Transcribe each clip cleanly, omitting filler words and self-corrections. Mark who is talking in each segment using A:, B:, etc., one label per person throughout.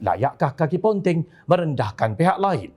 A: Layakkah kaki ponteng merendahkan pihak lain?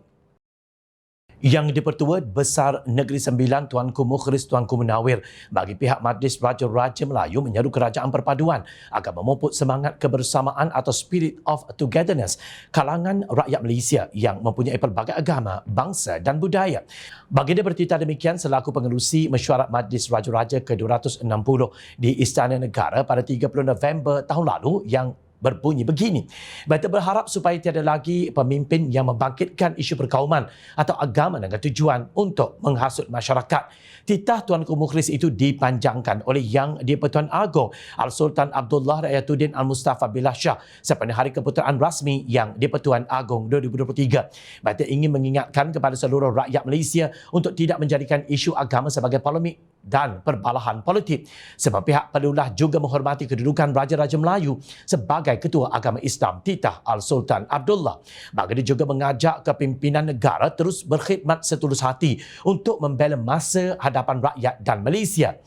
A: Yang di-Pertua Besar Negeri Sembilan Tuanku Mukhris Tuanku Munawir bagi pihak Majlis Raja-Raja Melayu menyeru kerajaan perpaduan agar memuput semangat kebersamaan atau spirit of togetherness kalangan rakyat Malaysia yang mempunyai pelbagai agama, bangsa dan budaya. Baginda bertitah demikian selaku pengerusi mesyuarat Majlis Raja-Raja ke-260 di Istana Negara pada 30 November tahun lalu yang berbunyi begini. Mereka berharap supaya tiada lagi pemimpin yang membangkitkan isu perkauman atau agama dengan tujuan untuk menghasut masyarakat. Titah Tuanku Mukhlis itu dipanjangkan oleh Yang di-Pertuan Agong Al-Sultan Abdullah Rakyatuddin Al-Mustafa Billah Shah sepanjang hari keputeraan rasmi Yang di-Pertuan Agong 2023. Mereka ingin mengingatkan kepada seluruh rakyat Malaysia untuk tidak menjadikan isu agama sebagai polemik dan perbalahan politik. Sebab pihak perlulah juga menghormati kedudukan Raja-Raja Melayu sebagai Ketua Agama Islam Titah Al-Sultan Abdullah. Baginda juga mengajak kepimpinan negara terus berkhidmat setulus hati untuk membela masa hadapan rakyat dan Malaysia.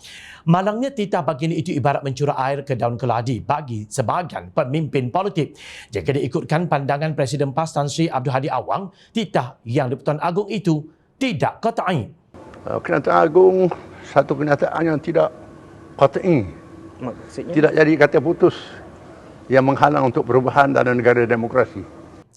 A: Malangnya titah baginda itu ibarat mencurah air ke daun keladi bagi sebahagian pemimpin politik. Jika diikutkan pandangan Presiden PAS Tan Sri Abdul Hadi Awang, titah Yang di-Pertuan Agong itu tidak qat'i.
B: Kenyataan Agung satu kenyataan yang tidak qat'i. Maksudnya? Tidak jadi kata putus yang menghalang untuk perubahan dalam negara demokrasi.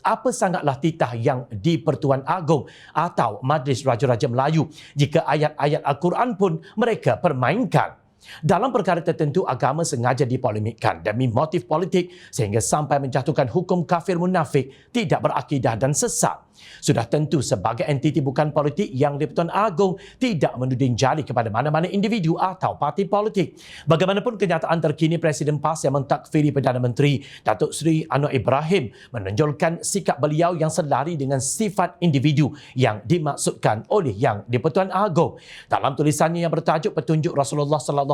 A: Apa sangatlah titah Yang di-Pertuan Agong atau Majlis Raja-Raja Melayu jika ayat-ayat Al-Quran pun mereka permainkan? Dalam perkara tertentu, agama sengaja dipolemikkan demi motif politik sehingga sampai menjatuhkan hukum kafir munafik, tidak berakidah dan sesat. Sudah tentu sebagai entiti bukan politik, Yang di-Pertuan Agong tidak menuding jari kepada mana-mana individu atau parti politik. Bagaimanapun kenyataan terkini Presiden PAS yang mentakfiri Perdana Menteri Datuk Seri Anwar Ibrahim menonjolkan sikap beliau yang selari dengan sifat individu yang dimaksudkan oleh Yang di-Pertuan Agong. Dalam tulisannya yang bertajuk Petunjuk Rasulullah SAW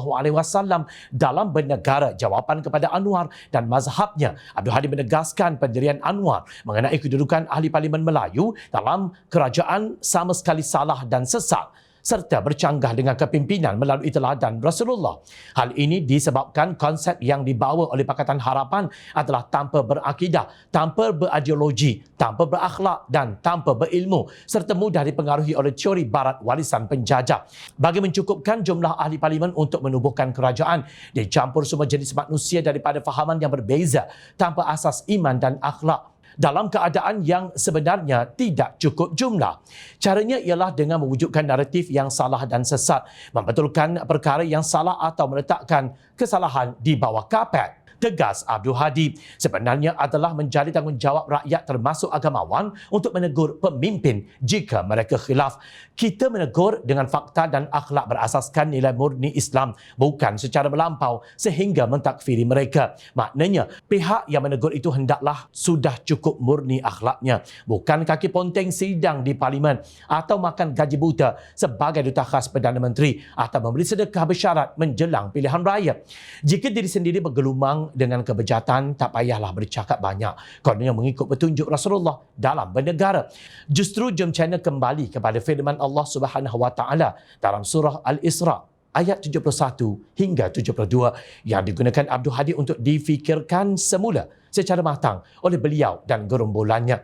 A: dalam bernegara, jawapan kepada Anwar dan mazhabnya, Abdul Hadi menegaskan pendirian Anwar mengenai kedudukan ahli Parlimen Melayu dalam kerajaan sama sekali salah dan sesat serta bercanggah dengan kepimpinan melalui teladan Rasulullah. Hal ini disebabkan konsep yang dibawa oleh Pakatan Harapan adalah tanpa berakidah, tanpa berideologi, tanpa berakhlak dan tanpa berilmu serta mudah dipengaruhi oleh teori barat warisan penjajah. Bagi mencukupkan jumlah ahli parlimen untuk menubuhkan kerajaan, dicampur semua jenis manusia daripada fahaman yang berbeza tanpa asas iman dan akhlak dalam keadaan yang sebenarnya tidak cukup jumlah. Caranya ialah dengan mewujudkan naratif yang salah dan sesat, membetulkan perkara yang salah atau meletakkan kesalahan di bawah kapet. Tegas Abdul Hadi, sebenarnya adalah menjadi tanggungjawab rakyat termasuk agamawan untuk menegur pemimpin jika mereka khilaf. Kita menegur dengan fakta dan akhlak berasaskan nilai murni Islam, bukan secara melampau sehingga mentakfiri mereka. Maknanya, pihak yang menegur itu hendaklah sudah cukup murni akhlaknya, bukan kaki ponteng sidang di Parlimen atau makan gaji buta sebagai duta khas Perdana Menteri atau memberi sedekah bersyarat menjelang pilihan raya. Jika diri sendiri bergelumang dengan kebejatan, tak payahlah bercakap banyak. Kononnya mengikut petunjuk Rasulullah dalam bernegara. Justru jom channel kembali kepada firman Allah Subhanahu Wa Taala dalam surah Al-Isra ayat 71 hingga 72 yang digunakan Abdul Hadi untuk difikirkan semula secara matang oleh beliau dan gerombolannya.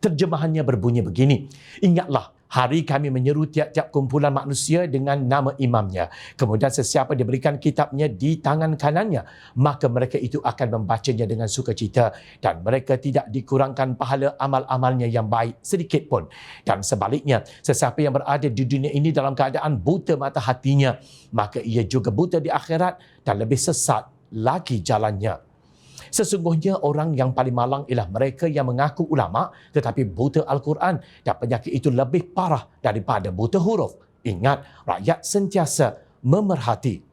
A: Terjemahannya berbunyi begini: ingatlah, hari kami menyeru tiap-tiap kumpulan manusia dengan nama imamnya. Kemudian sesiapa diberikan kitabnya di tangan kanannya, maka mereka itu akan membacanya dengan sukacita dan mereka tidak dikurangkan pahala amal-amalnya yang baik sedikit pun. Dan sebaliknya, sesiapa yang berada di dunia ini dalam keadaan buta mata hatinya, maka ia juga buta di akhirat dan lebih sesat lagi jalannya. Sesungguhnya orang yang paling malang ialah mereka yang mengaku ulama tetapi buta Al-Quran, dan penyakit itu lebih parah daripada buta huruf. Ingat, rakyat sentiasa memerhati